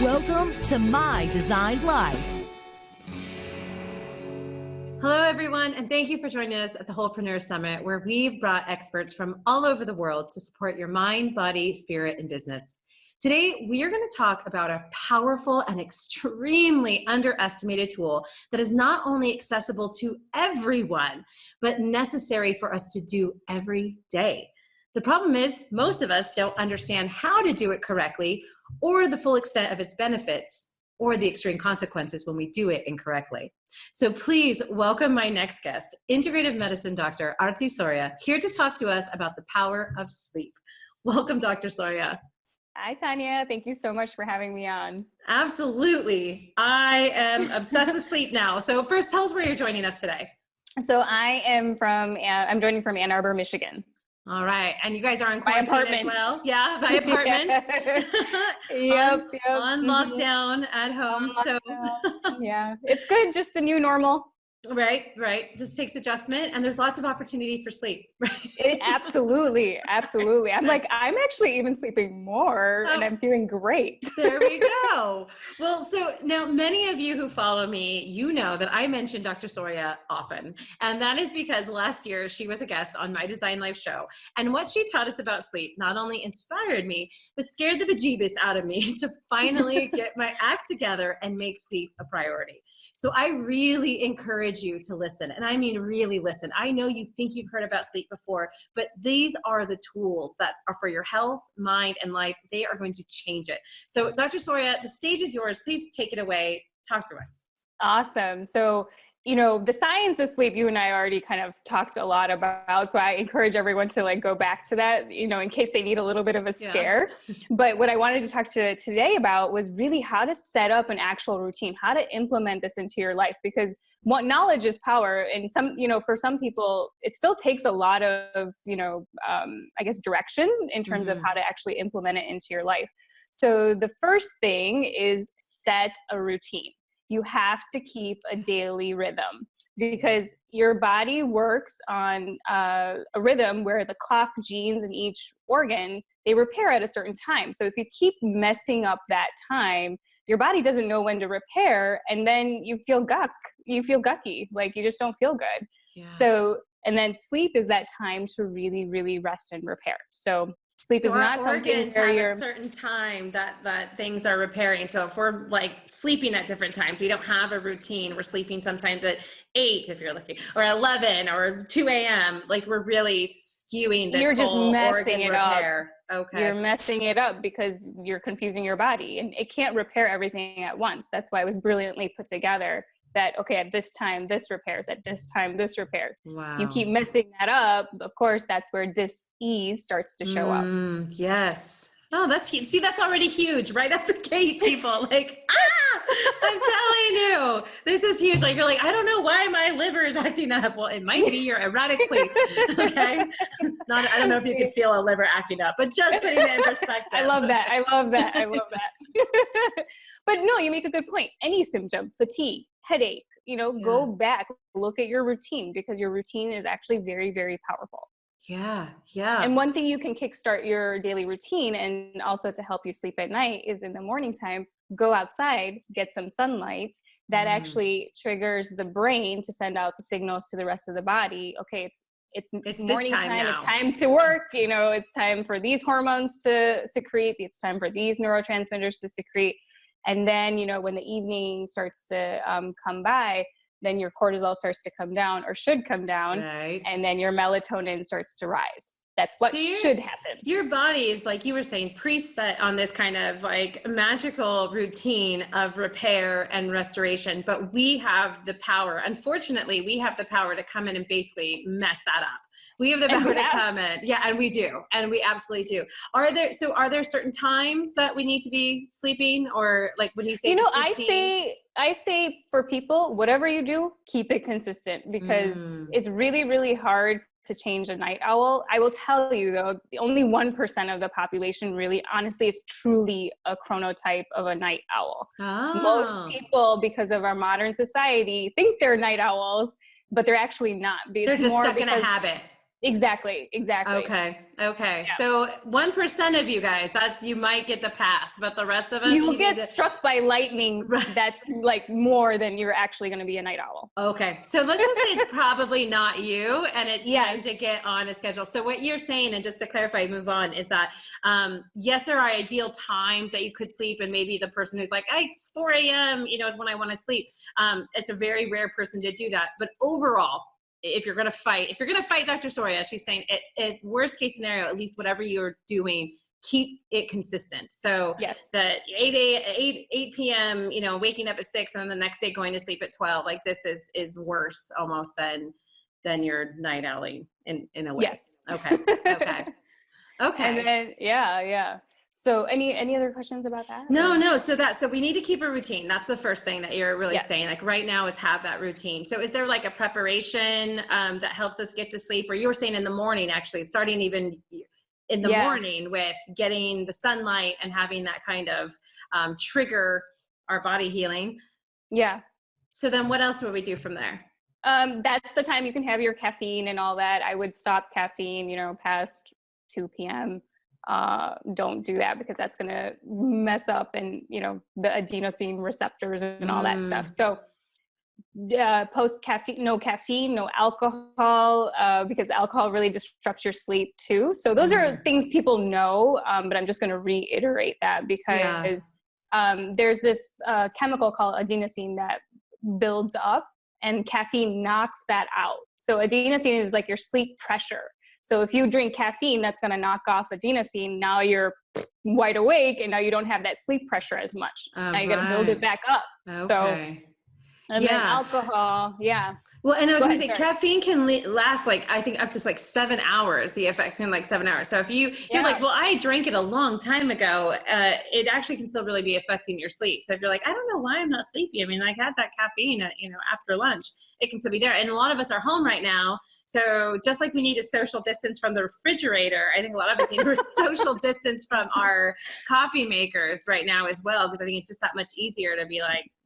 Welcome to My Designed Life. Hello, everyone, and thank you for joining us at the Wholepreneur Summit, where we've brought experts from all over the world to support your mind, body, spirit, and business. Today, we are going to talk about a powerful and extremely underestimated tool that is not only accessible to everyone, but necessary for us to do every day. The problem is, most of us don't understand how to do it correctly or the full extent of its benefits, or the extreme consequences when we do it incorrectly. So please welcome my next guest, integrative medicine Dr. Aarti Sooya, here to talk to us about the power of sleep. Welcome, Dr. Sooya. Hi, Tanya. Thank you so much for having me on. Absolutely. I am obsessed with sleep now. So first, tell us where you're joining us today. So I'm joining from Ann Arbor, Michigan. All right. And you guys are in quarantine as well? Yeah, by apartments. Yep. On lockdown at home. Yeah, it's good. Just a new normal. Right. Just takes adjustment, and there's lots of opportunity for sleep, right? Absolutely. I'm actually even sleeping more, and I'm feeling great. There we go. Well, so now many of you who follow me, you know that I mention Dr. Soorya often, and that is because last year she was a guest on My Design Life show, and what she taught us about sleep not only inspired me, but scared the bejeebus out of me to finally get my act together and make sleep a priority. So I really encourage you to listen, and I mean really listen. I know you think you've heard about sleep before, but these are the tools that are for your health, mind, and life. They are going to change it. So Dr. Soorya, the stage is yours. Please take it away. Talk to us. Awesome. So, the science of sleep, you and I already kind of talked a lot about. So I encourage everyone to go back to that, in case they need a little bit of a scare. Yeah. But what I wanted to talk to today about was really how to set up an actual routine, how to implement this into your life, because knowledge is power. And for some people, it still takes a lot of, direction in terms of how to actually implement it into your life. So the first thing is set a routine. You have to keep a daily rhythm, because your body works on a rhythm where the clock genes in each organ, they repair at a certain time. So if you keep messing up that time, your body doesn't know when to repair, and then you feel gucky, like you just don't feel good. Yeah. So, and then sleep is that time to really, really rest and repair. So sleep is not something where you're a certain time that things are repairing. So if we're sleeping at different times, we don't have a routine. We're sleeping sometimes at 8 if you're lucky, or 11 or 2 a.m. We're really skewing this. You're just messing it repair. Up. Okay. You're messing it up because you're confusing your body, and it can't repair everything at once. That's why it was brilliantly put together. That, okay, at this time, this repairs, at this time, this repairs. Wow. You keep messing that up, of course, that's where dis-ease starts to show up. Yes. Oh, that's huge. See, that's already huge right at the gate, people. I'm telling you, this is huge. You're I don't know why my liver is acting up. Well, it might be your erratic sleep. Okay. I don't know if you can feel a liver acting up, but just putting it in perspective. I love that. But no, you make a good point. Any symptom, fatigue, headache, go back, look at your routine, because your routine is actually very, very powerful. Yeah. And one thing you can kickstart your daily routine, and also to help you sleep at night, is in the morning time, go outside, get some sunlight. That actually triggers the brain to send out the signals to the rest of the body. Okay, it's morning time. It's time to work. It's time for these hormones to secrete. It's time for these neurotransmitters to secrete. And then, when the evening starts to come by, then your cortisol starts to come down, or should come down. Right. And then your melatonin starts to rise. That's what should happen. Your body is, like you were saying, preset on this kind of magical routine of repair and restoration. But we have the power. Unfortunately, we have the power to come in and basically mess that up. We have the power to come in. Yeah, and we do. And we absolutely do. Are there certain times that we need to be sleeping, or when you say I say for people, whatever you do, keep it consistent, because it's really, really hard to change a night owl. I will tell you though, only 1% of the population really, honestly, is truly a chronotype of a night owl. Oh. Most people, because of our modern society, think they're night owls, but they're actually not. They're just stuck in a habit. Exactly. Okay. Yeah. So 1% of you guys, you might get the pass, but the rest of us, You'll get struck by lightning. Right. That's like more than you're actually going to be a night owl. Okay. So let's just say it's probably not you, and it's Yes. time to get on a schedule. So what you're saying, and just to clarify, move on, is that, yes, there are ideal times that you could sleep, and maybe the person who's like, it's 4 a.m., is when I want to sleep. It's a very rare person to do that. But overall, if you're going to fight Dr. Soorya, she's saying it worst case scenario, at least whatever you're doing, keep it consistent. So yes, that 8 p.m., waking up at 6 and then the next day going to sleep at 12, like this is worse almost than your night owling in a way. Yes. Okay. And then, yeah. So any other questions about that? No. So we need to keep a routine. That's the first thing that you're really Yes. saying. Like right now is have that routine. So is there like a preparation that helps us get to sleep? Or you were saying in the morning, actually starting even in the morning with getting the sunlight and having that kind of trigger our body healing. Yeah. So then what else would we do from there? That's the time you can have your caffeine and all that. I would stop caffeine, past 2 p.m. Don't do that because that's going to mess up and, the adenosine receptors and all that stuff. So post caffeine, no alcohol, because alcohol really disrupts your sleep too. So those are things people know, but I'm just going to reiterate that because there's this chemical called adenosine that builds up, and caffeine knocks that out. So adenosine is like your sleep pressure. So if you drink caffeine, that's going to knock off adenosine. Now you're wide awake, and now you don't have that sleep pressure as much. Now you got to build it back up. Okay. So, and then alcohol, Well, and I was going to say, caffeine can last I think up to 7 hours. The effects in 7 hours. So if you're like, well, I drank it a long time ago, it actually can still really be affecting your sleep. So if you're like, I don't know why I'm not sleepy. I mean, I had that caffeine, after lunch, it can still be there. And a lot of us are home right now. So just like we need a social distance from the refrigerator, I think a lot of us need a social distance from our coffee makers right now as well. Because I think it's just that much easier to be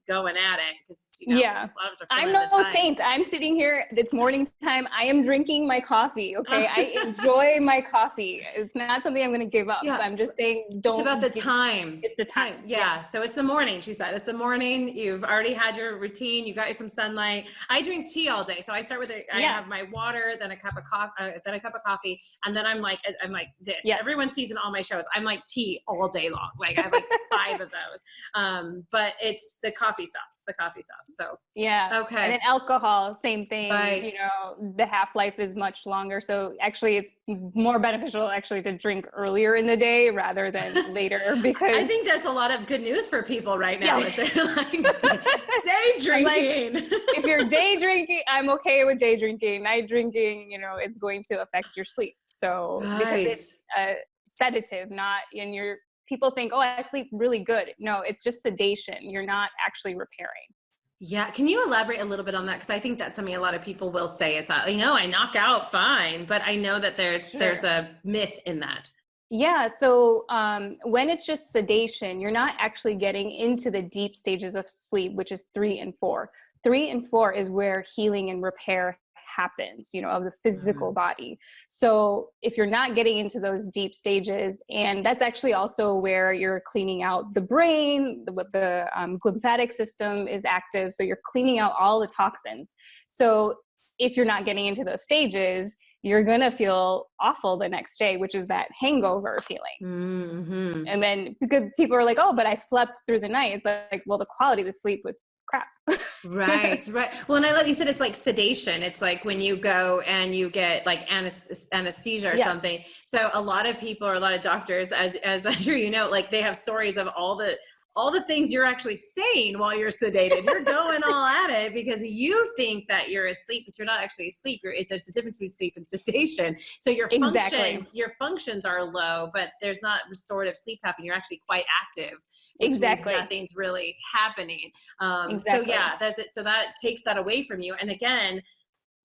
going at it because a lot of us are I'm no saint. I'm sitting here, it's morning time, I am drinking my coffee. Okay. I enjoy my coffee. It's not something I'm going to give up. I'm just saying it's about the time. It's the time. So it's the morning. She said it's the morning. You've already had your routine. You got you some sunlight. I drink tea all day. So I start with I have my water, then a cup of coffee, and then I'm like this. Everyone sees in all my shows, I'm like tea all day long. I have 5 of those. But it's the coffee stops. So okay. And then alcohol, same thing. Right. The half-life is much longer. So actually it's more beneficial to drink earlier in the day rather than later, because I think that's a lot of good news for people right now. Is they're day drinking. If you're day drinking, I'm okay with day drinking. Night drinking, it's going to affect your sleep. So because it's a sedative, not in your people think, I sleep really good. No, it's just sedation. You're not actually repairing. Yeah. Can you elaborate a little bit on that? Because I think that's something a lot of people will say is that, I knock out fine, but I know that there's a myth in that. Yeah. So when it's just sedation, you're not actually getting into the deep stages of sleep, which is 3 and 4. 3 and 4 is where healing and repair happens, of the physical body. So if you're not getting into those deep stages, and that's actually also where you're cleaning out the brain, the lymphatic system is active. So you're cleaning out all the toxins. So if you're not getting into those stages, you're going to feel awful the next day, which is that hangover feeling. And then because people are like, but I slept through the night. It's like, well, the quality of the sleep was crap. Right. Well, and I love you said it's like sedation. It's like when you go and you get anesthesia or something. So a lot of people or a lot of doctors, as I'm sure they have stories of all the things you're actually saying while you're sedated. You're going all at it because you think that you're asleep, but you're not actually asleep. There's a difference between sleep and sedation. So your functions are low, but there's not restorative sleep happening. You're actually quite active. Which means nothing's really happening. So that's it. So that takes that away from you. And again,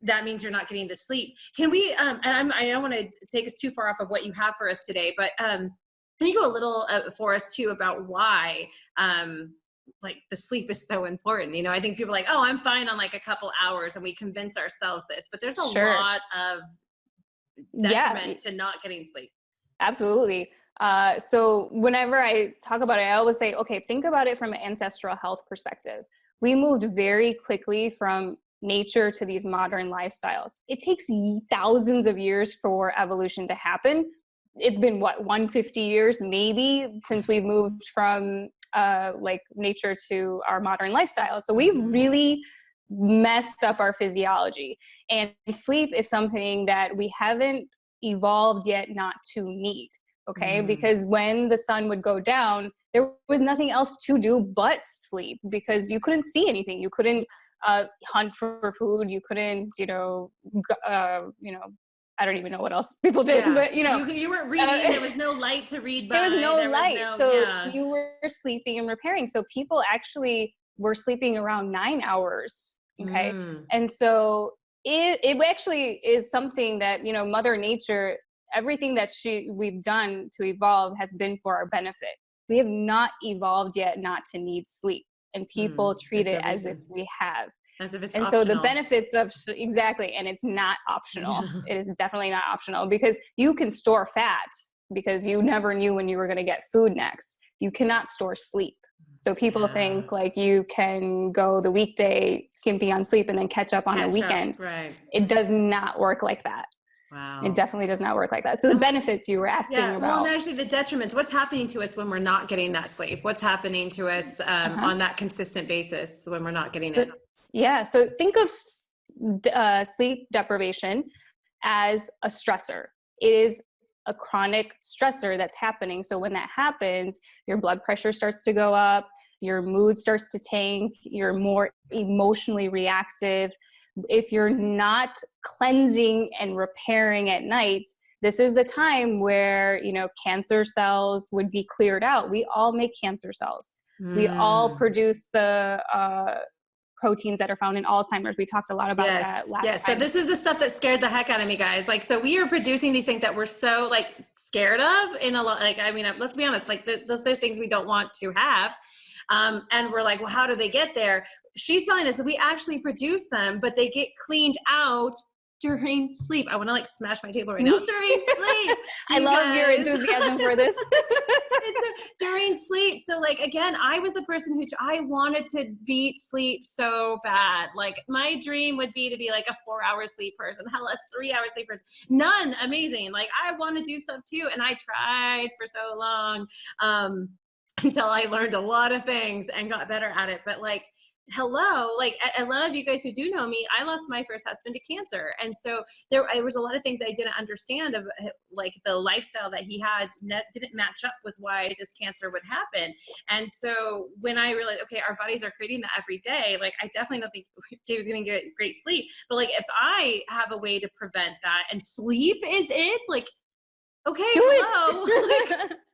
that means you're not getting the sleep. Can we, and I don't want to take us too far off of what you have for us today, but can you go a little for us too about why the sleep is so important? I think people are like, I'm fine on a couple hours, and we convince ourselves this, but there's a lot of detriment to not getting sleep. Absolutely. So whenever I talk about it, I always say, okay, think about it from an ancestral health perspective. We moved very quickly from nature to these modern lifestyles. It takes thousands of years for evolution to happen. It's been 150 years maybe since we've moved from like nature to our modern lifestyle. So we've really messed up our physiology, and sleep is something that we haven't evolved yet not to need. Okay. Because when the sun would go down, there was nothing else to do but sleep, because you couldn't see anything. You couldn't hunt for food. You couldn't, I don't even know what else people did, but you weren't reading. There was no light to read by. There was no light. You were sleeping and repairing. So people actually were sleeping around 9 hours. Okay. And so it actually is something that, Mother Nature, everything that we've done to evolve has been for our benefit. We have not evolved yet not to need sleep, and people treat it as if we have. As if it's and optional. So the benefits of, exactly, and it's not optional. It is definitely not optional, because you can store fat because you never knew when you were going to get food next. You cannot store sleep. So people think like you can go the weekday skimpy on sleep and then catch up on a weekend. Right. It does not work like that. Wow. It definitely does not work like that. So the benefits you were asking about. Well, and actually the detriments, what's happening to us when we're not getting that sleep? What's happening to us on that consistent basis when we're not getting it? Yeah. So think of sleep deprivation as a stressor. It is a chronic stressor that's happening. So when that happens, your blood pressure starts to go up, your mood starts to tank, you're more emotionally reactive. If you're not cleansing and repairing at night, this is the time where, cancer cells would be cleared out. We all make cancer cells. We all produce the proteins that are found in Alzheimer's. We talked a lot about that last time. So this is the stuff that scared the heck out of me, guys. Like, so we are producing these things that we're so scared of in a lot, let's be honest, those are things we don't want to have. And we're like, well, how do they get there? She's telling us that we actually produce them, but they get cleaned out during sleep. I want to smash my table right now. During sleep. I love your enthusiasm for this. It's during sleep. So again, I was the person who I wanted to beat sleep so bad. My dream would be to be a 4-hour sleep person. Hell, a 3-hour sleep person. None. Amazing. I want to do stuff too. And I tried for so long until I learned a lot of things and got better at it. But hello, a lot of you guys who do know me, I lost my first husband to cancer. And so there was a lot of things I didn't understand of the lifestyle that he had that didn't match up with why this cancer would happen. And so when I realized, okay, our bodies are creating that every day, I definitely don't think he was going to get great sleep. But if I have a way to prevent that and sleep is it, okay, hello,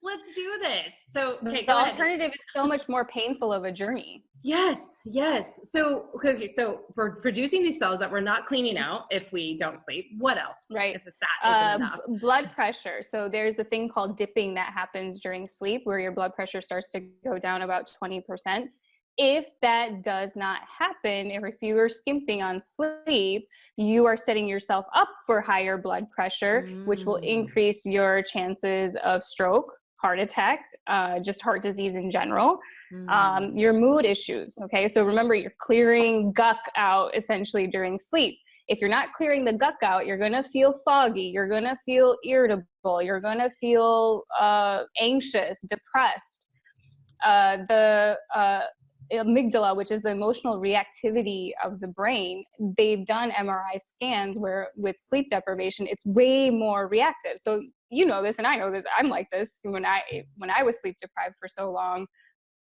let's do this. So, okay, the alternative is so much more painful of a journey. Yes. So, okay. So we're producing these cells that we're not cleaning out if we don't sleep. What else? Right. If that isn't enough. Blood pressure. So there's a thing called dipping that happens during sleep where your blood pressure starts to go down about 20%. If that does not happen, or if you are skimping on sleep, you are setting yourself up for higher blood pressure, which will increase your chances of stroke, heart attack, just heart disease in general, your mood issues. Okay. So remember, you're clearing guck out essentially during sleep. If you're not clearing the guck out, you're going to feel foggy. You're going to feel irritable. You're going to feel anxious, depressed. The amygdala, which is the emotional reactivity of the brain, they've done MRI scans where with sleep deprivation, it's way more reactive. So you know this, and I know this. I'm like this when I was sleep deprived for so long.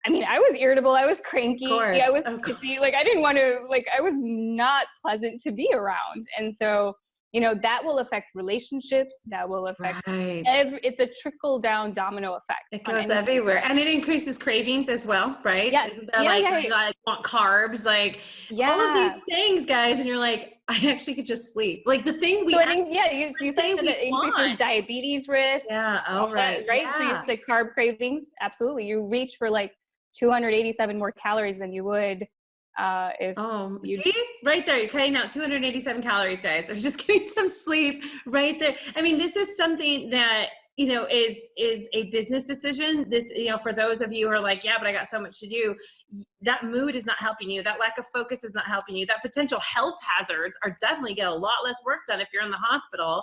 I mean, I was irritable. I was cranky. I was pissy. I didn't want to. I was not pleasant to be around. And so, that will affect relationships. That will affect it's a trickle down domino effect. It goes everywhere. And it increases cravings as well, right? Yes. You want carbs, all of these things, guys. And you're like, I actually could just sleep. The thing we you say that it increases diabetes risk. Yeah. Oh, right. Right. Yeah. So you say carb cravings. Absolutely. You reach for 287 more calories than you would If you see right there, you're cutting out 287 calories, guys. I was just getting some sleep right there. I mean, this is something that, you know, is a business decision. This, you know, for those of you who are like, yeah, but I got so much to do, that mood is not helping you. That lack of focus is not helping you. That potential health hazards are definitely get a lot less work done if you're in the hospital.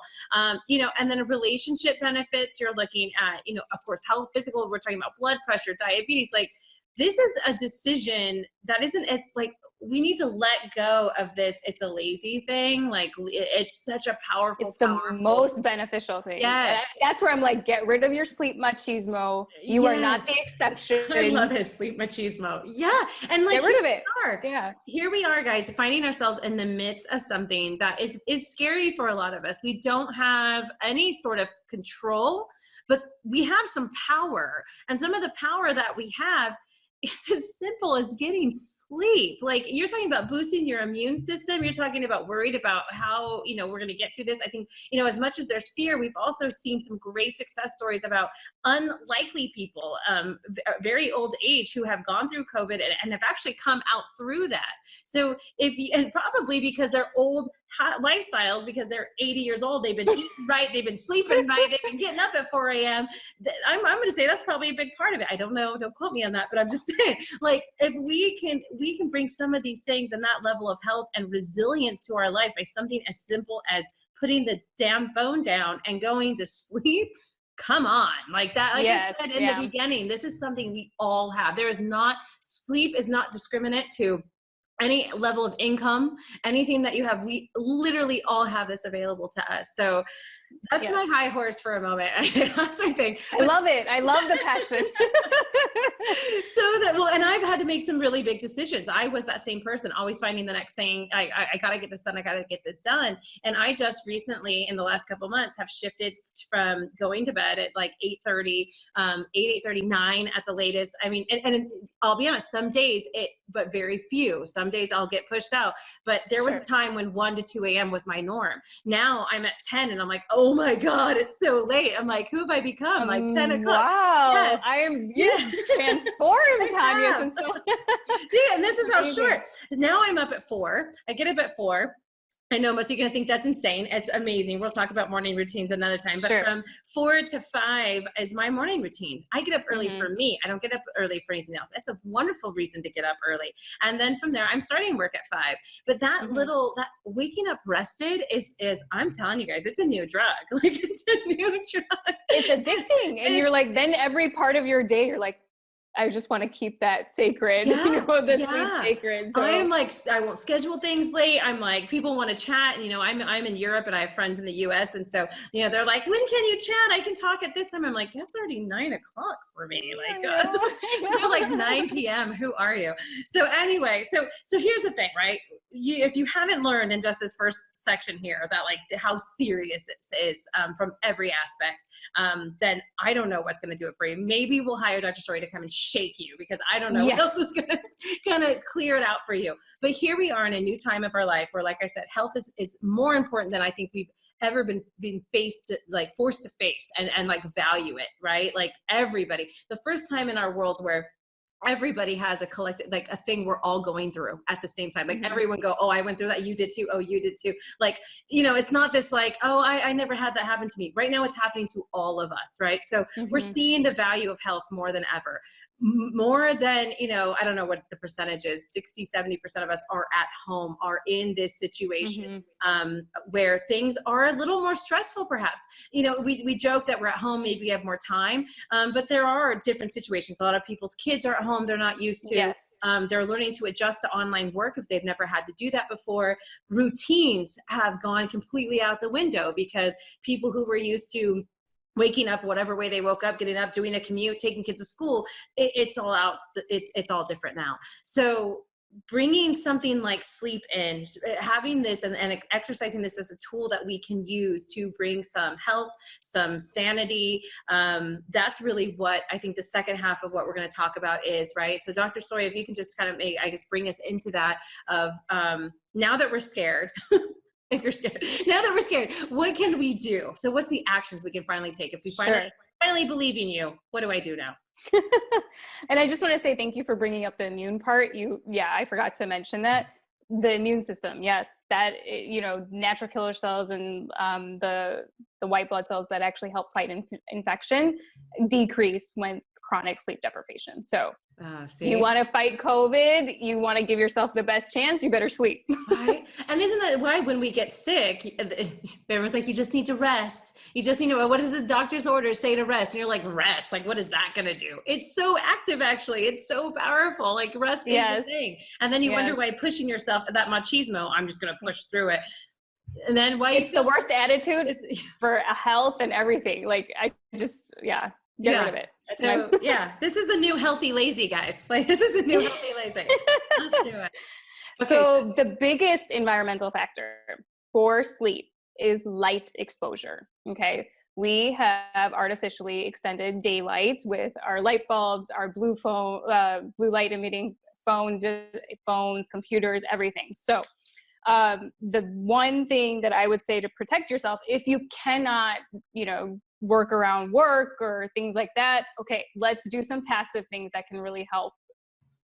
You know, and then relationship benefits, you're looking at, you know, of course, health, physical, we're talking about blood pressure, diabetes, like, this is a decision that isn't, it's like, we need to let go of this. It's a lazy thing. Like, it's such a powerful, it's the most beneficial thing. Yes. That's where I'm like, get rid of your sleep machismo. You are not the exception. I love it. Sleep machismo. Yeah. And like, get rid of it. Yeah. Here we are, guys, finding ourselves in the midst of something that is scary for a lot of us. We don't have any sort of control, but we have some power. And some of the power that we have, it's as simple as getting sleep. Like, you're talking about boosting your immune system. You're talking about worried about how, you know, we're going to get through this. I think, you know, as much as there's fear, we've also seen some great success stories about unlikely people, very old age, who have gone through COVID and have actually come out through that. So and probably because they're old lifestyles, because they're 80 years old, they've been eating right, they've been sleeping right, they've been getting up at 4 a.m. I'm going to say that's probably a big part of it. I don't know, don't quote me on that, but I'm just saying, like, if we can bring some of these things and that level of health and resilience to our life by something as simple as putting the damn phone down and going to sleep. Come on, like that. Like I said in the beginning, this is something we all have. Sleep is not discriminate to any level of income, anything that you have. We literally all have this available to us. So that's my high horse for a moment. That's my thing. I love it. I love the passion. And I've had to make some really big decisions. I was that same person, always finding the next thing. I got to get this done. I got to get this done. And I just recently, in the last couple of months, have shifted from going to bed at like 8:30, 8:39 at the latest. I mean, and I'll be honest, some days but very few. Some days I'll get pushed out. But there was a time when 1 to 2 a.m. was my norm. Now I'm at 10 and I'm like, oh my God, it's so late. I'm like, who have I become? Like 10 o'clock. Wow. Yes. I am transformed, Tanya. Yeah, and this is how short. Now I'm up at 4. I get up at 4. I know most of you are going to think that's insane. It's amazing. We'll talk about morning routines another time. But from 4 to 5 is my morning routine. I get up early for me. I don't get up early for anything else. It's a wonderful reason to get up early. And then from there, I'm starting work at 5. But that that waking up rested is I'm telling you guys, it's a new drug. Like, it's a new drug. It's addicting. And you're like, then every part of your day, you're like, I just want to keep that sacred, sleep sacred. So. I'm like, I won't schedule things late. I'm like, people want to chat. And, you know, I'm in Europe and I have friends in the US. And so, you know, they're like, when can you chat? I can talk at this time. I'm like, that's already 9 o'clock for me. Like, you're like 9 p.m. Who are you? So anyway, so here's the thing, right? If you haven't learned in just this first section here that like how serious this is from every aspect, then I don't know what's going to do it for you. Maybe we'll hire Dr. Soorya to come and shake you, because I don't know what else is going to kind of clear it out for you. But here we are in a new time of our life where, like I said, health is more important than I think we've ever been forced to face and like value it, right? Like everybody, the first time in our world where everybody has a collective, like a thing we're all going through at the same time. Like everyone go, oh, I went through that. You did too. Oh, you did too. Like, you know, it's not this like, oh, I never had that happen to me. Right now it's happening to all of us. Right. So we're seeing the value of health more than ever. More than, you know, I don't know what the percentage is, 60, 70% of us are at home, are in this situation where things are a little more stressful, perhaps. You know, we joke that we're at home, maybe we have more time, but there are different situations. A lot of people's kids are at home, they're not used to. They're learning to adjust to online work if they've never had to do that before. Routines have gone completely out the window because people who were used to waking up whatever way they woke up, getting up, doing a commute, taking kids to school, it's all out. It's all different now. So bringing something like sleep in, having this and exercising this as a tool that we can use to bring some health, some sanity, that's really what I think the second half of what we're going to talk about is, right? So Dr. Soorya, if you can just kind of bring us into that of now that we're scared, if you're scared, now that we're scared, what can we do? So what's the actions we can finally take if we finally finally believe in you. What do I do now? And I just want to say thank you for bringing up the immune part. I forgot to mention that. The immune system, yes, that, natural killer cells and the white blood cells that actually help fight infection decrease when chronic sleep deprivation. So you want to fight COVID, you want to give yourself the best chance, you better sleep. Right. And isn't that why when we get sick, everyone's like, you just need to rest. You just need to, what does the doctor's orders say to rest? And you're like, rest? Like, what is that going to do? It's so active, actually. It's so powerful. Like rest is the thing. And then you wonder why pushing yourself, that machismo, I'm just going to push through it. And then why it's the worst attitude for health and everything. Like I just, get rid of it. So this is the new healthy lazy, guys. Like this is the new healthy lazy. Let's do it. Okay. So the biggest environmental factor for sleep is light exposure. Okay. We have artificially extended daylight with our light bulbs, our blue light emitting phones, computers, everything. So the one thing that I would say to protect yourself, if you cannot, work around work or things like that, okay, let's do some passive things that can really help,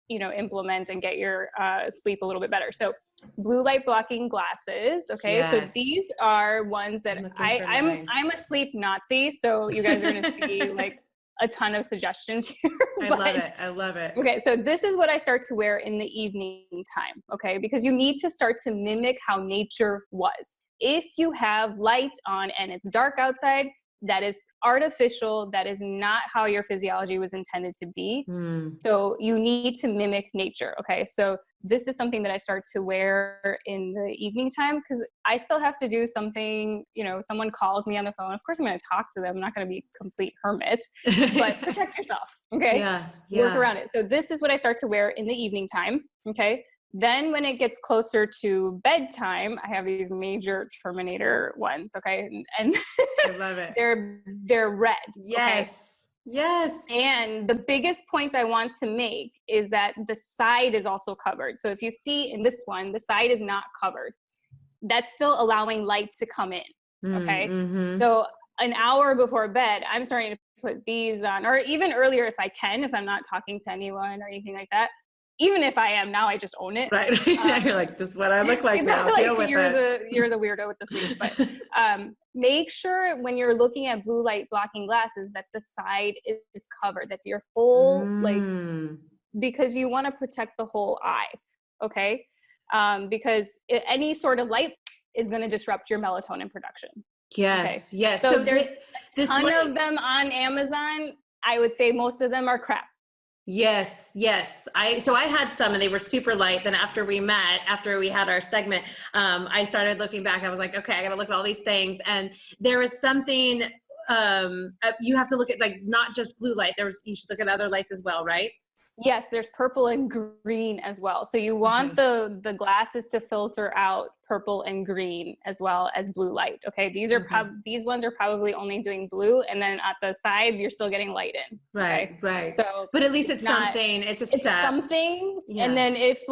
implement and get your sleep a little bit better. So blue light blocking glasses. Okay. Yes. So these are ones that I'm a sleep Nazi. So you guys are going to see like a ton of suggestions here. I love it. Okay. So this is what I start to wear in the evening time. Okay. Because you need to start to mimic how nature was. If you have light on and it's dark outside, that is artificial. That is not how your physiology was intended to be. So you need to mimic nature. Okay. So this is something that I start to wear in the evening time because I still have to do something, someone calls me on the phone. Of course I'm going to talk to them. I'm not going to be a complete hermit, but protect yourself. Okay. Work around it. So this is what I start to wear in the evening time. Okay. Then when it gets closer to bedtime, I have these major Terminator ones, okay? And I love it. They're red. Yes. Okay? Yes. And the biggest point I want to make is that the side is also covered. So if you see in this one, the side is not covered. That's still allowing light to come in, okay? Mm-hmm. So an hour before bed, I'm starting to put these on, or even earlier if I can, if I'm not talking to anyone or anything like that. Even if I am now, I just own it. Right. You're like, this is what I look like now. Like deal with it. You're the weirdo with the sleep. But make sure when you're looking at blue light blocking glasses that the side is covered, that your whole because you want to protect the whole eye. Okay. Because any sort of light is going to disrupt your melatonin production. Yes. Okay? Yes. So there's a ton of them on Amazon. I would say most of them are crap. Yes. So I had some and they were super light. Then after we had our segment, I started looking back. I was like, okay, I got to look at all these things. And there is something, you have to look at like, not just blue light. You should look at other lights as well, right? Yes, there's purple and green as well. So you want the glasses to filter out purple and green as well as blue light. Okay, these ones are probably only doing blue, and then at the side you're still getting light in. Right, okay? right. So, but at least it's something. It's a step. It's something. Yeah. And then if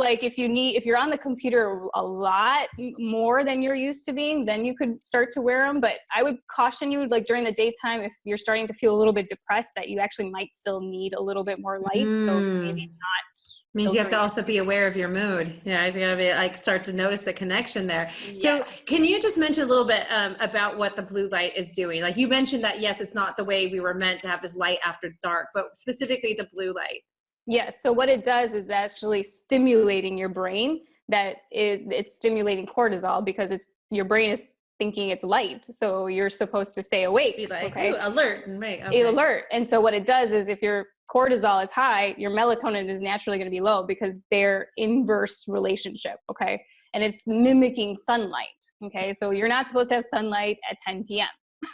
you're on the computer a lot more than you're used to being, then you could start to wear them. But I would caution you, like during the daytime, if you're starting to feel a little bit depressed, that you actually might still need a little bit more light. So maybe not. Means you have to also be aware of your mood. Yeah, you gotta be like start to notice the connection there. So can you just mention a little bit about what the blue light is doing? Like you mentioned that, yes, it's not the way we were meant to have this light after dark, but specifically the blue light. Yes. So what it does is actually stimulating your brain. It's stimulating cortisol because your brain is thinking it's light. So you're supposed to stay awake. Be like, okay? Alert. Right. Okay. Alert. And so what it does is if your cortisol is high, your melatonin is naturally going to be low because they're inverse relationship. Okay. And it's mimicking sunlight. Okay. So you're not supposed to have sunlight at 10 p.m.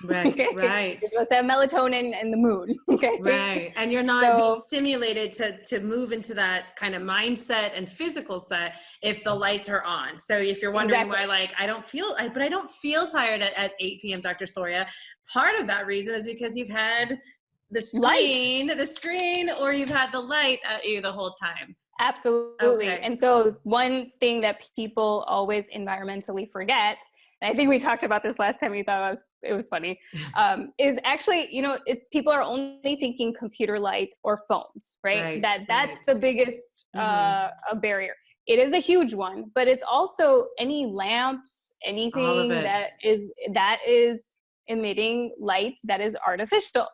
Right. Okay? Right. You're supposed to have melatonin in the moon. Okay. Right. And you're not being stimulated to move into that kind of mindset and physical set if the lights are on. So if you're wondering why, like, I don't feel tired at 8 p.m., Dr. Soorya, part of that reason is because you've had the screen, or you've had the light at you the whole time. Absolutely. Okay. And so one thing that people always environmentally forget and I think we talked about this last time, you thought it was funny, is actually, people are only thinking computer light or phones, right? That's the biggest a barrier. It is a huge one, but it's also any lamps, anything that is emitting light that is artificial.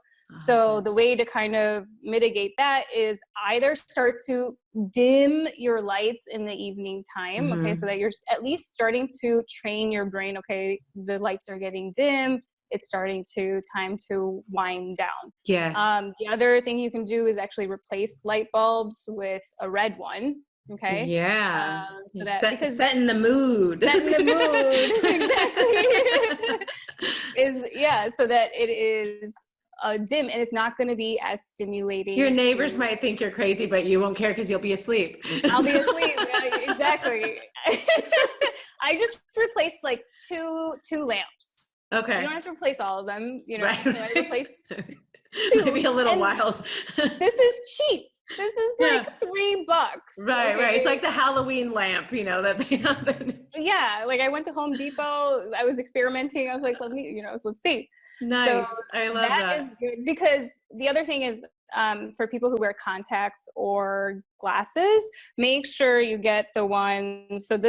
So the way to kind of mitigate that is either start to dim your lights in the evening time, okay, so that you're at least starting to train your brain, okay, the lights are getting dim, it's starting to time to wind down. Yes. The other thing you can do is actually replace light bulbs with a red one. Okay. Yeah. So that, setting the mood. Setting the mood. Exactly. So that it is dim and it's not going to be as stimulating. Your neighbors might think you're crazy, but you won't care because you'll be asleep. I'll be asleep. Yeah, exactly. I just replaced like two lamps. Okay. You don't have to replace all of them. Right. So I replaced two. Maybe a little wild. This is cheap. This is like $3. Right, right. It's like the Halloween lamp, that they have. Yeah, like I went to Home Depot. I was experimenting. I was like, let's see. Nice. So I love that. That is good because the other thing is for people who wear contacts or glasses, make sure you get the ones. So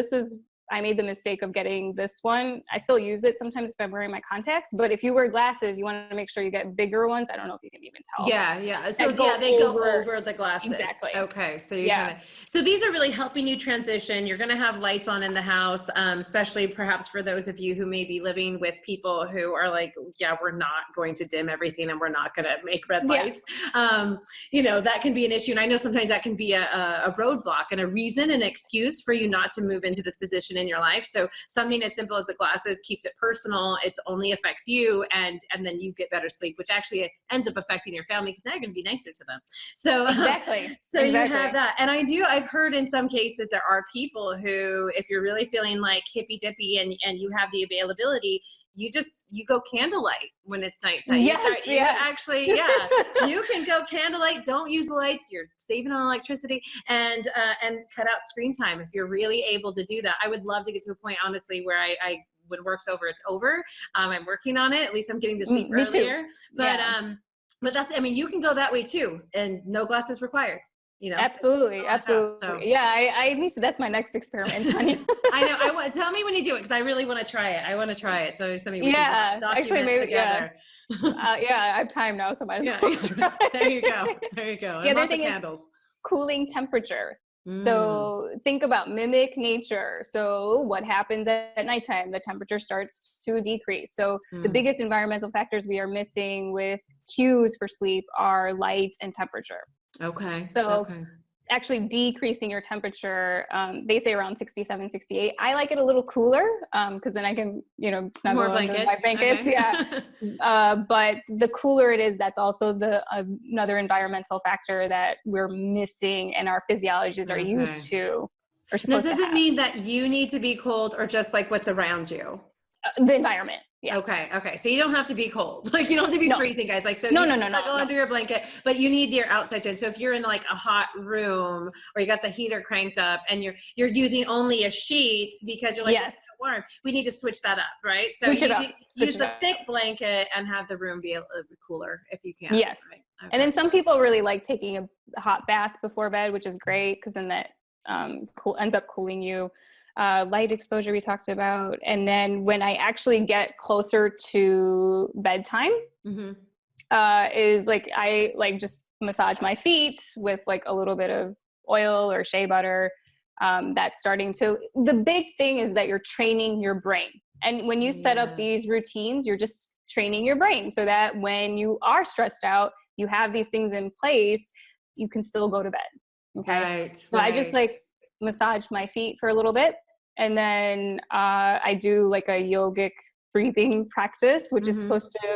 I made the mistake of getting this one. I still use it sometimes if I'm wearing my contacts, but if you wear glasses, you want to make sure you get bigger ones. I don't know if you can even tell. Yeah. So they go over the glasses. Exactly. Okay. So so these are really helping you transition. You're going to have lights on in the house, especially perhaps for those of you who may be living with people who are like, we're not going to dim everything and we're not going to make red lights. That can be an issue. And I know sometimes that can be a roadblock and a reason, an excuse for you not to move into this position in your life. So something as simple as the glasses keeps it personal. It only affects you, and then you get better sleep, which actually ends up affecting your family because now you're going to be nicer to them. So exactly. You have that. And I've heard in some cases there are people who, if you're really feeling like hippy dippy and you have the availability, you go candlelight when it's nighttime. Yes, you can go candlelight. Don't use the lights. You're saving on electricity and cut out screen time if you're really able to do that. I would love to get to a point, honestly, where I when work's over, it's over. I'm working on it. At least I'm getting to sleep earlier. Too. But that's, you can go that way too, and no glasses required. Absolutely. So. Yeah, I need to. That's my next experiment, Tanya. I know. Tell me when you do it because I really want to try it. So something we can document together. I have time now, so might as well try. There you go. The other thing is cooling temperature. So think about mimic nature. So what happens at nighttime? The temperature starts to decrease. So the biggest environmental factors we are missing with cues for sleep are light and temperature. Okay. So actually decreasing your temperature, they say around 67, 68. I like it a little cooler because then I can, snuggle under my blankets. Okay. But the cooler it is, that's also another environmental factor that we're missing and our physiologies are used to. Now, does it mean that you need to be cold or just like what's around you? The environment. Yeah. Okay. So you don't have to be cold. Like you don't have to be freezing, guys. Like, so no. Under your blanket, but you need your outside to. So if you're in like a hot room or you got the heater cranked up and you're using only a sheet because you're like, it's warm, we need to switch that up, right? So you need to use the thick blanket and have the room be a little bit cooler if you can. Yes. Right? Okay. And then some people really like taking a hot bath before bed, which is great because then that ends up cooling you. Light exposure we talked about. And then when I actually get closer to bedtime, is like, I like just massage my feet with like a little bit of oil or shea butter. That's starting to, the big thing is that you're training your brain. And when you set up these routines, you're just training your brain so that when you are stressed out, you have these things in place, you can still go to bed. Okay. So I just like massage my feet for a little bit. And then I do like a yogic breathing practice, which is supposed to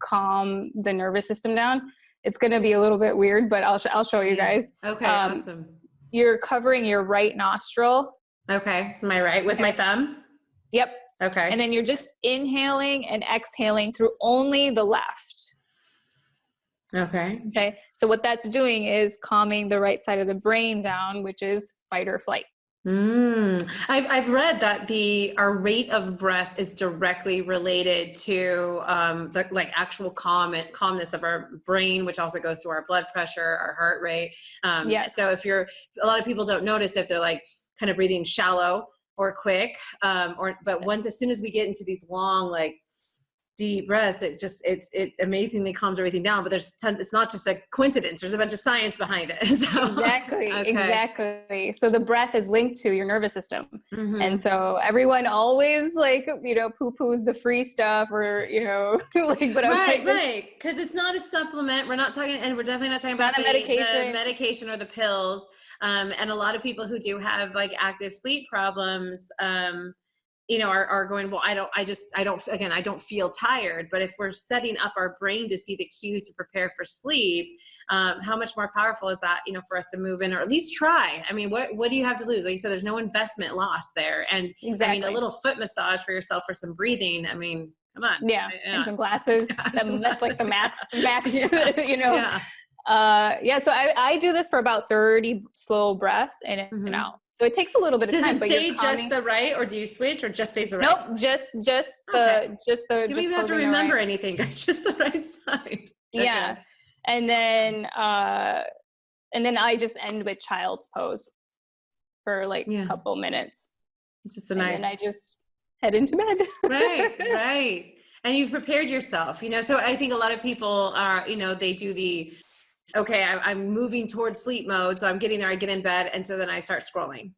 calm the nervous system down. It's going to be a little bit weird, but I'll show you guys. Okay, awesome. You're covering your right nostril. Okay, so my right with my thumb? Yep. Okay. And then you're just inhaling and exhaling through only the left. Okay. So what that's doing is calming the right side of the brain down, which is fight or flight. I've read that our rate of breath is directly related to the like actual calmness of our brain, which also goes to our blood pressure, our heart rate. Yes. So a lot of people don't notice if they're like kind of breathing shallow or quick, but as soon as we get into these long, like deep breaths, it amazingly calms everything down. But it's not just a coincidence. There's a bunch of science behind it. So, exactly. okay. Exactly. So the breath is linked to your nervous system. Mm-hmm. And so everyone always like, poo-poos the free stuff or, like, but right. Cause it's not a supplement. We're not talking, and we're definitely not talking about the medication or the pills. And a lot of people who do have like active sleep problems, are going, well, I don't feel tired. But if we're setting up our brain to see the cues to prepare for sleep, how much more powerful is that, for us to move in, or at least try? I mean, what do you have to lose? Like you said, there's no investment lost there. And exactly. I mean, a little foot massage for yourself for some breathing. I mean, come on. Yeah. And some glasses. That's like the max, Yeah. So I do this for about 30 slow breaths in and out. So it takes a little bit of time. Does it stay just the right, or do you switch, or just stays the right? Nope, just the. You don't even have to remember anything. Just the right side. Yeah, okay. and then I just end with child's pose for like a couple minutes. It's just nice. And I just head into bed. Right. And you've prepared yourself. So I think a lot of people are. They do I'm moving towards sleep mode. So I'm getting there, I get in bed. And so then I start scrolling.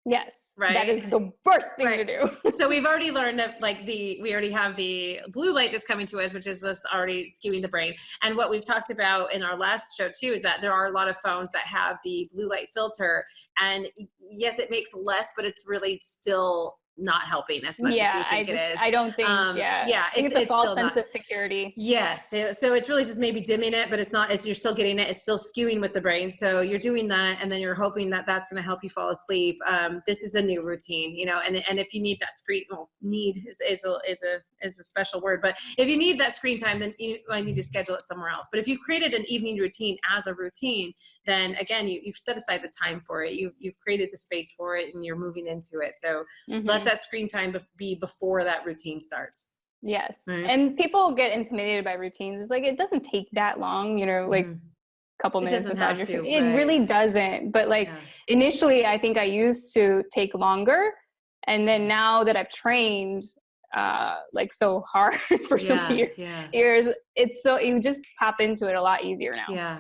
Yes. Right. That is the worst thing to do. So we've already learned that we already have the blue light that's coming to us, which is just already skewing the brain. And what we've talked about in our last show too, is that there are a lot of phones that have the blue light filter. And yes, it makes less, but it's really still not helping as much as we think it is. I don't think, I think it's a false sense of security. Yes. So it's really just maybe dimming it, but it's not, you're still getting it. It's still skewing with the brain. So you're doing that. And then you're hoping that that's going to help you fall asleep. This is a new routine, and if you need that screen, need is a special word, but if you need that screen time, then you might need to schedule it somewhere else. But if you've created an evening routine as a routine, then again, you've set aside the time for it. You've created the space for it, and you're moving into it. So let that screen time be before that routine starts. Yes. Right. And people get intimidated by routines. It's like, it doesn't take that long, like a couple minutes. It really doesn't. But initially, I think I used to take longer. And then now that I've trained so hard for some years, it's so, you just pop into it a lot easier now. Yeah.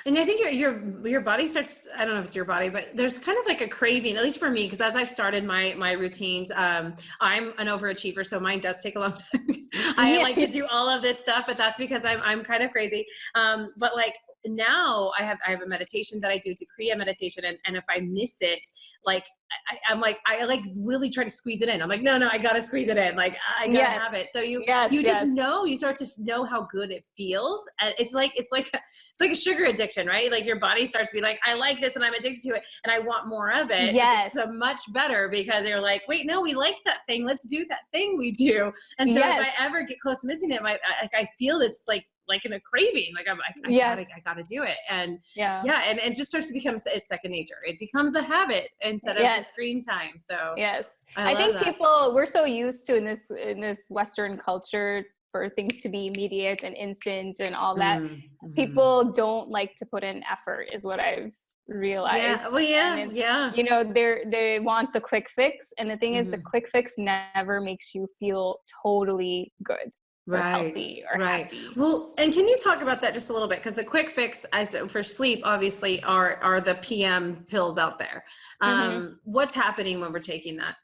And I think your body starts, I don't know if it's your body, but there's kind of like a craving, at least for me, because as I've started my routines, I'm an overachiever, so mine does take a long time. I like to do all of this stuff, but that's because I'm kind of crazy. But now I have a meditation that I do, Kriya meditation. And if I miss it, I really try to squeeze it in. I'm like, no, I got to squeeze it in. Like, I got to have it. So you just know, you start to know how good it feels. And it's like a sugar addiction, right? Like your body starts to be like, I like this and I'm addicted to it and I want more of it. Yes. It's so much better because you're like, wait, no, we like that thing. Let's do that thing we do. And so if I ever get close to missing it, I feel this like in a craving, like I gotta do it. And and it just starts to become, it's second nature. It becomes a habit instead of the screen time. So I think we're so used to in this Western culture for things to be immediate and instant and all that. People don't like to put in effort is what I've realized. They want the quick fix. And the thing is, the quick fix never makes you feel totally good. Healthy or happy. Well, and can you talk about that just a little bit? Because the quick fix for sleep, obviously, are the PM pills out there. What's happening when we're taking that?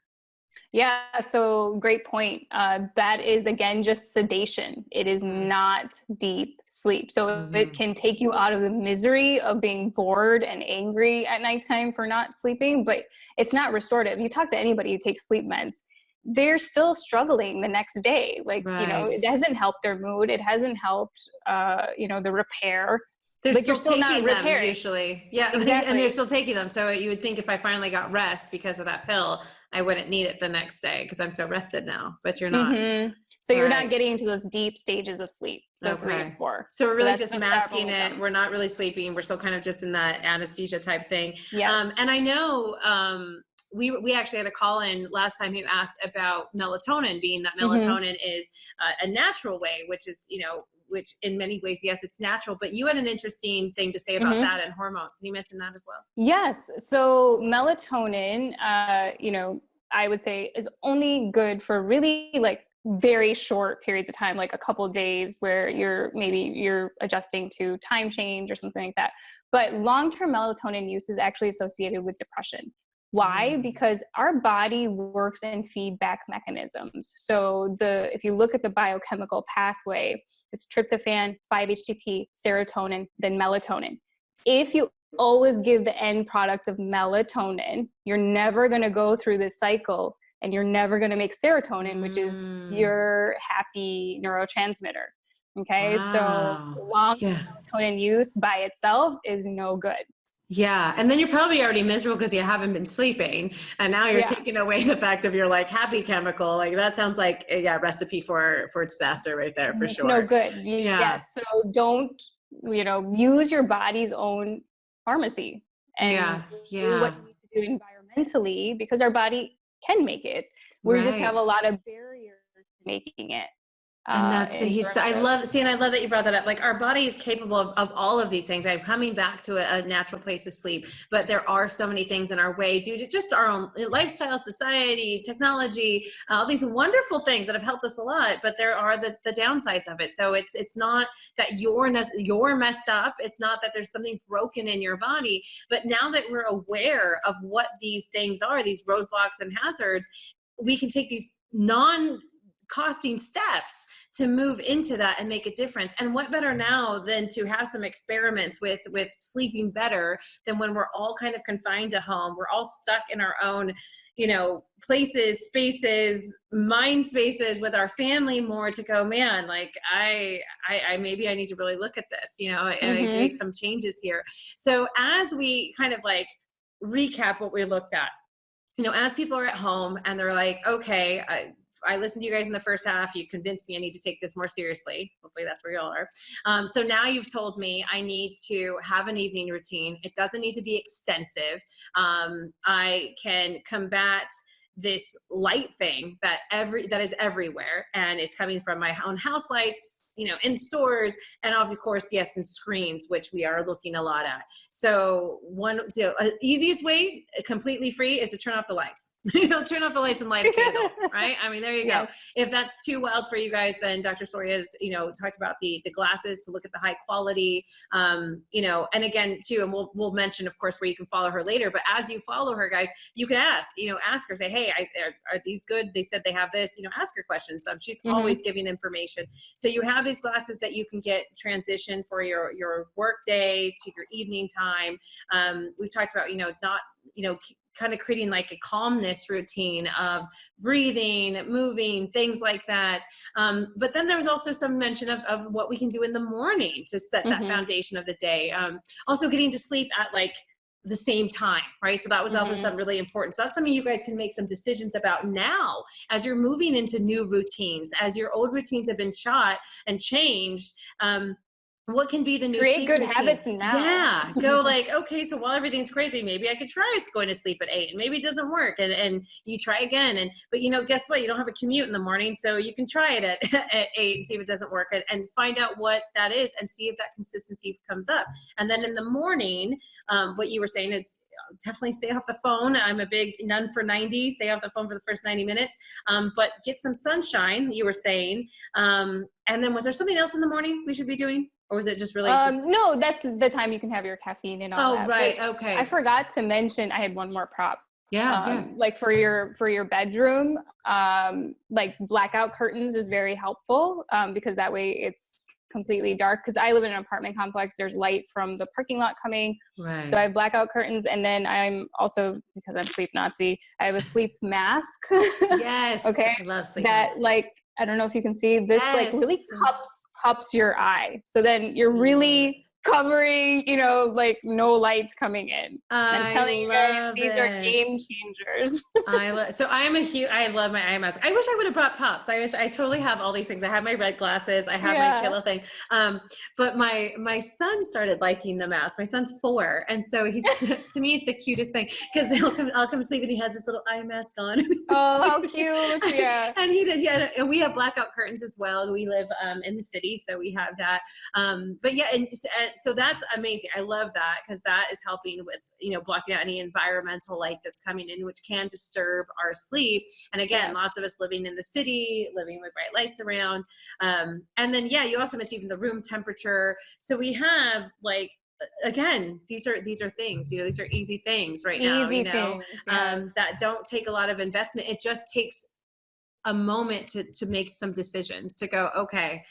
Yeah, so great point. That is, again, just sedation. It is not deep sleep. So it can take you out of the misery of being bored and angry at nighttime for not sleeping, but it's not restorative. You talk to anybody who takes sleep meds, they're still struggling the next day. It hasn't helped their mood. It hasn't helped, the repair. They're still taking them usually. Yeah. Exactly. And they're still taking them. So you would think if I finally got rest because of that pill, I wouldn't need it the next day because I'm so rested now, but you're not. So you're not getting into those deep stages of sleep. So 3 and 4. So we're really just masking it. We're not really sleeping. We're still kind of just in that anesthesia type thing. Yes. And I know, we actually had a call in last time who asked about melatonin, being that melatonin is a natural way, which is, which in many ways, yes, it's natural, but you had an interesting thing to say about that and hormones. Can you mention that as well? Yes. So melatonin, I would say is only good for really like very short periods of time, like a couple of days where you're adjusting to time change or something like that. But long-term melatonin use is actually associated with depression. Why? Because our body works in feedback mechanisms. So if you look at the biochemical pathway, it's tryptophan, 5-HTP, serotonin, then melatonin. If you always give the end product of melatonin, you're never going to go through this cycle, and you're never going to make serotonin, which is your happy neurotransmitter. Okay. Wow. So long melatonin use by itself is no good. Yeah. And then you're probably already miserable because you haven't been sleeping. And now you're taking away the fact of your like happy chemical. Like that sounds like a recipe for disaster right there for sure. It's no good. Yes. So don't, use your body's own pharmacy and do what you need to do environmentally, because our body can make it. We just have a lot of barriers to making it. And that's the huge, I love that you brought that up. Like our body is capable of all of these things. I'm coming back to a natural place to sleep, but there are so many things in our way due to just our own lifestyle, society, technology, all these wonderful things that have helped us a lot, but there are the downsides of it. So it's not that you're messed up. It's not that there's something broken in your body, but now that we're aware of what these things are, these roadblocks and hazards, we can take these non-costing steps to move into that and make a difference. And what better now than to have some experiments with sleeping better than when we're all kind of confined to home. We're all stuck in our own, places, spaces, mind spaces with our family more to go, man, like I maybe I need to really look at this, and I need to make some changes here. So as we kind of like recap what we looked at, as people are at home and they're like, okay, I listened to you guys in the first half. You convinced me I need to take this more seriously. Hopefully that's where y'all are. So now you've told me I need to have an evening routine. It doesn't need to be extensive. I can combat this light thing that is everywhere, and it's coming from my own house lights, in stores, and of course, yes, in screens, which we are looking a lot at. So easiest way, completely free, is to turn off the lights. Turn off the lights and light a candle, right? I mean, there you go. If that's too wild for you guys, then Dr. Soorya has, talked about the glasses to look at the high quality, and again too, and we'll mention, of course, where you can follow her later. But as you follow her, guys, you can ask her, say, hey, are these good? They said they have this. Ask her questions. She's always giving information. So you have these glasses that you can get transition for your work day to your evening time. We've talked about, kind of creating like a calmness routine of breathing, moving, things like that. But then there was also some mention of what we can do in the morning to set that foundation of the day. Also getting to sleep at like the same time, right? So that was also something really important. So that's something you guys can make some decisions about now as you're moving into new routines, as your old routines have been shot and changed. What can be the new create sleep good routine? habits now. Yeah. Go like, okay, so while everything's crazy, maybe I could try going to sleep at 8, and maybe it doesn't work. And you try again. But guess what? You don't have a commute in the morning, so you can try it at 8 and see if it doesn't work, and find out what that is and see if that consistency comes up. And then in the morning, what you were saying is, definitely stay off the phone. I'm a big none for 90, stay off the phone for the first 90 minutes, but get some sunshine, you were saying. And then was there something else in the morning we should be doing? Or was it just really no, that's the time you can have your caffeine and all that. Oh, right. But okay. I forgot to mention, I had one more prop. Yeah. Like for your bedroom, like blackout curtains is very helpful, because that way it's completely dark. Because I live in an apartment complex, there's light from the parking lot coming. Right. So I have blackout curtains, and then I'm also, because I'm sleep Nazi, I have a sleep mask. Yes. Okay. I love sleep that mask. Like, I don't know if you can see this, Yes. like really cups your eye. So then you're really covering, you know, like no light coming in. I'm telling you guys, these are game changers. So I love my eye mask. I wish I would have brought props. I totally have all these things. I have my red glasses. I have my kilo thing. But my son started liking the mask. My son's 4. And so to me, it's the cutest thing because I'll come sleep and he has this little eye mask on. Oh, how cute. Yeah. And and we have blackout curtains as well. We live in the city, so we have that. But yeah, and so that's amazing. I love that because that is helping with, you know, blocking out any environmental light that's coming in, which can disturb our sleep. And again, lots of us living in the city, living with bright lights around. And then, yeah, you also mentioned even the room temperature. So we have like, again, these are things, you know, these are easy things right now, you know, that don't take a lot of investment. It just takes a moment to make some decisions, to go, okay,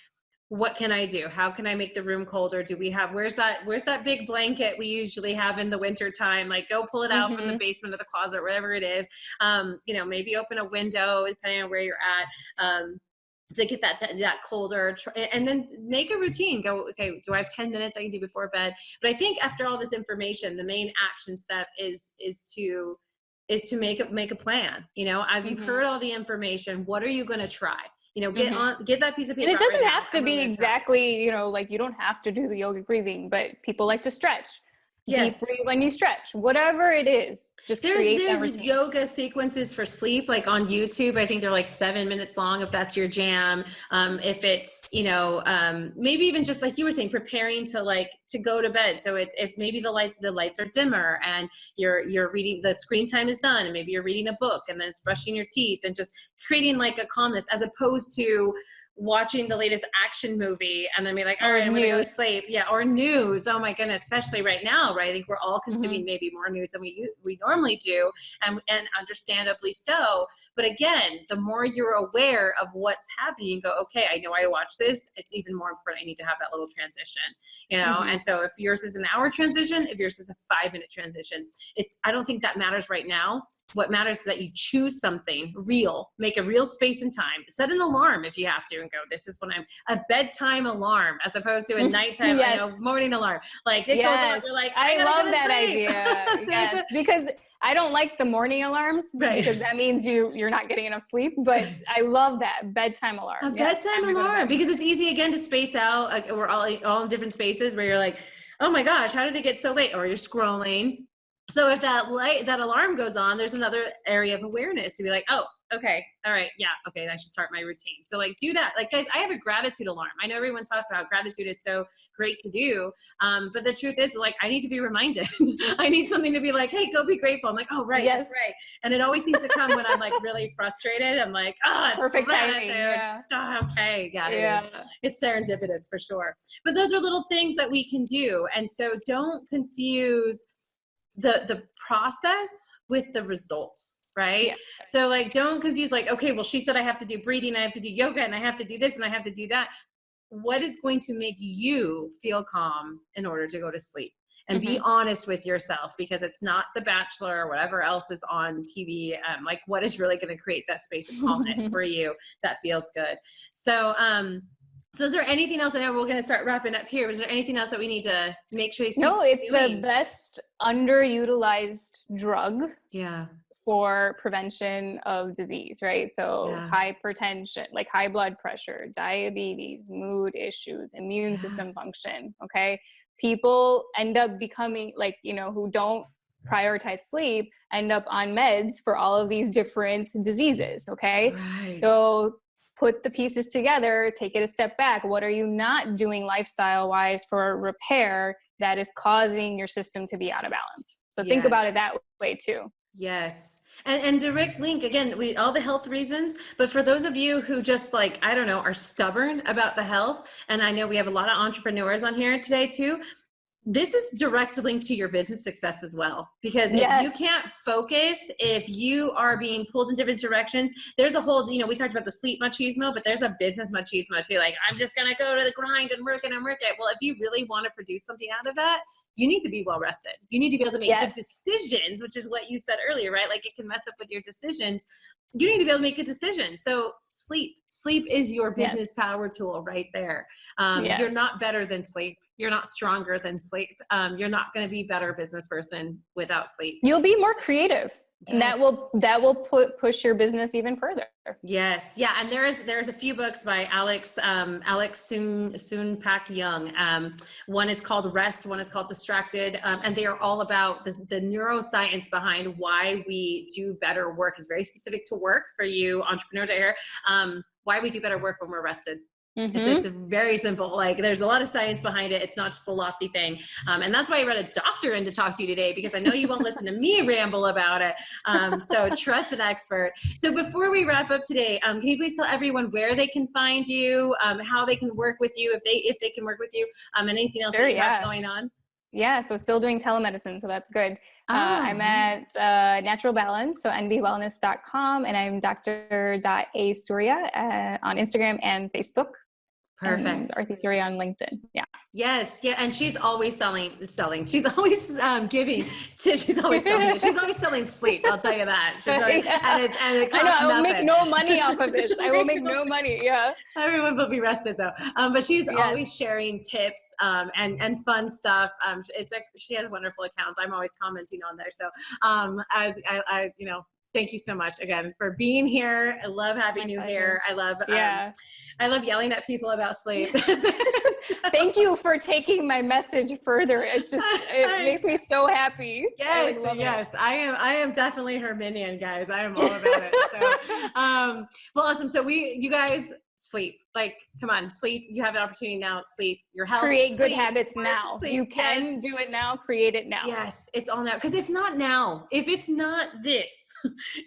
what can I do? How can I make the room colder? Do we have, where's that big blanket we usually have in the winter time? Like go pull it out from the basement of the closet, wherever it is. You know, maybe open a window depending on where you're at. To get that colder, and then make a routine. Go, okay, do I have 10 minutes I can do before bed? But I think after all this information, the main action step is to make a plan. You know, you've heard all the information. What are you going to try? You know, get that piece of paper. And it doesn't have to be exactly, you know, like you don't have to do the yogic breathing, but people like to stretch. Deep breathe when you stretch, whatever it is, just there's yoga sequences for sleep, like on YouTube. I think they're like 7 minutes long, if that's your jam. If it's, you know, maybe even just like you were saying, preparing to go to bed. So if maybe the lights are dimmer and you're reading, the screen time is done, and maybe you're reading a book and then it's brushing your teeth, and just creating like a calmness, as opposed to watching the latest action movie and then be like, all right, I'm going to go to sleep. Yeah. Or news. Oh my goodness. Especially right now, right? I think we're all consuming maybe more news than we normally do. And understandably so. But again, the more you're aware of what's happening, you go, okay, I know I watch this. It's even more important. I need to have that little transition, you know? And so if yours is an hour transition, if yours is a 5-minute transition, I don't think that matters right now. What matters is that you choose something real, make a real space and time, set an alarm if you have to, and go, this is when a bedtime alarm, as opposed to a nighttime, you know, morning alarm. Like it goes on, you're like, I love that idea. So because I don't like the morning alarms, because that means you're not getting enough sleep, but I love that bedtime alarm. A bedtime alarm, because it's easy again to space out. Like we're all in different spaces where you're like, oh my gosh, how did it get so late? Or you're scrolling. So if that alarm goes on, there's another area of awareness to be like, oh, okay, all right, yeah, okay, I should start my routine. So like do that. Like guys, I have a gratitude alarm. I know everyone talks about gratitude is so great to do, but the truth is, like, I need to be reminded. I need something to be like, hey, go be grateful. I'm like, oh, right, that's right. And it always seems to come when I'm like really frustrated. I'm like, it's perfect gratitude. Okay, it is. It's serendipitous for sure. But those are little things that we can do. And so don't confuse the process with the results, right? Yeah. So like, don't confuse like, okay, well, she said I have to do breathing, I have to do yoga, and I have to do this, and I have to do that. What is going to make you feel calm in order to go to sleep? And be honest with yourself, because it's not The Bachelor or whatever else is on TV. Like what is really going to create that space of calmness for you that feels good? So, so is there anything else? I know we're going to start wrapping up here. Is there anything else that we need to make sure these people No, it's the best underutilized drug for prevention of disease, right? So hypertension, like high blood pressure, diabetes, mood issues, immune system function, okay? People end up becoming like, you know, who don't prioritize sleep, end up on meds for all of these different diseases, okay? Right. So put the pieces together, take it a step back. What are you not doing lifestyle-wise for repair that is causing your system to be out of balance? So think about it that way too. Yes. And direct link, again, all the health reasons, but for those of you who just like, I don't know, are stubborn about the health, and I know we have a lot of entrepreneurs on here today too, this is direct linked to your business success as well. Because if you can't focus, if you are being pulled in different directions, there's a whole, you know, we talked about the sleep machismo, but there's a business machismo too. Like, I'm just going to go to the grind and work it. Well, if you really want to produce something out of that, you need to be well rested. You need to be able to make good decisions, which is what you said earlier, right? Like it can mess up with your decisions. you need to be able to make a decision. So sleep is your business power tool right there. You're not better than sleep. You're not stronger than sleep. You're not going to be a better business person without sleep. You'll be more creative. Yes. And that will push your business even further. Yes. Yeah. And there's a few books by Alex Soon-Pak Young. One is called Rest. One is called Distracted. And they are all about the neuroscience behind why we do better work. Is very specific to work for you entrepreneurs out here. Why we do better work when we're rested. Mm-hmm. It's very simple. Like there's a lot of science behind it. It's not just a lofty thing. And that's why I brought a doctor in to talk to you today, because I know you won't listen to me ramble about it. So trust an expert. So before we wrap up today, can you please tell everyone where they can find you, how they can work with you, if they can work with you, and anything else that you have going on? Yeah, so still doing telemedicine, so that's good. I'm at Natural Balance, so nbwellness.com, and I'm Dr. Soorya on Instagram and Facebook. Perfect. Aarti Sooya on LinkedIn. Yeah. Yes. Yeah. And she's always selling. She's always giving. She's always selling. She's always selling sleep. I'll tell you that. She's always, and it costs I know. I will nothing. make no money off of this. I will make no money. Yeah. Everyone will be rested though. But she's always sharing tips and fun stuff. It's like she has wonderful accounts. I'm always commenting on there. So as I thank you so much again for being here. I love having you here. I love yelling at people about sleep. Thank you for taking my message further. It makes me so happy. Yes, yes. I am definitely her minion, guys. I am all about it. So, well, awesome. So you guys sleep. Like, come on, sleep. You have an opportunity now. Sleep. Your health. Create good habits now. Sleep. You can do it now. Create it now. Yes, it's all now. Because if not now, if it's not this,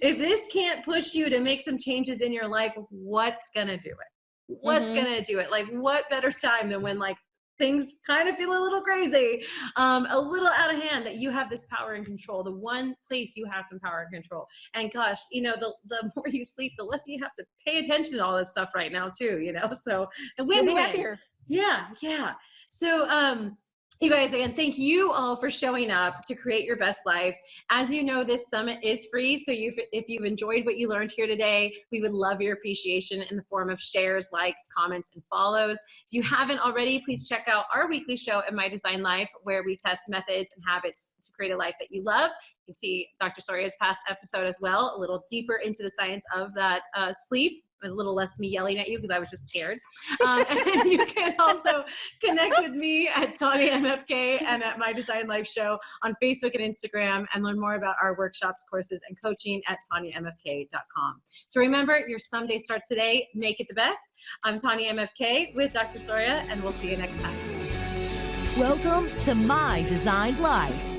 if this can't push you to make some changes in your life, what's gonna do it? What's gonna do it? Like, what better time than when like things kind of feel a little crazy, a little out of hand, that you have this power and control. The one place you have some power and control. And gosh, the more you sleep, the less you have to pay attention to all this stuff right now too, so a win-win. Yeah. So, you guys, again, thank you all for showing up to create your best life. As you know, this summit is free. So if you've enjoyed what you learned here today, we would love your appreciation in the form of shares, likes, comments, and follows. If you haven't already, please check out our weekly show at My Design Life, where we test methods and habits to create a life that you love. You can see Dr. Soorya's past episode as well, a little deeper into the science of that sleep. A little less me yelling at you because I was just scared. And you can also connect with me at Tanya MFK and at My Design Life Show on Facebook and Instagram, and learn more about our workshops, courses, and coaching at TanyaMFK.com. So remember, your someday starts today. Make it the best. I'm Tanya MFK with Dr. Soorya, and we'll see you next time. Welcome to My Designed Life.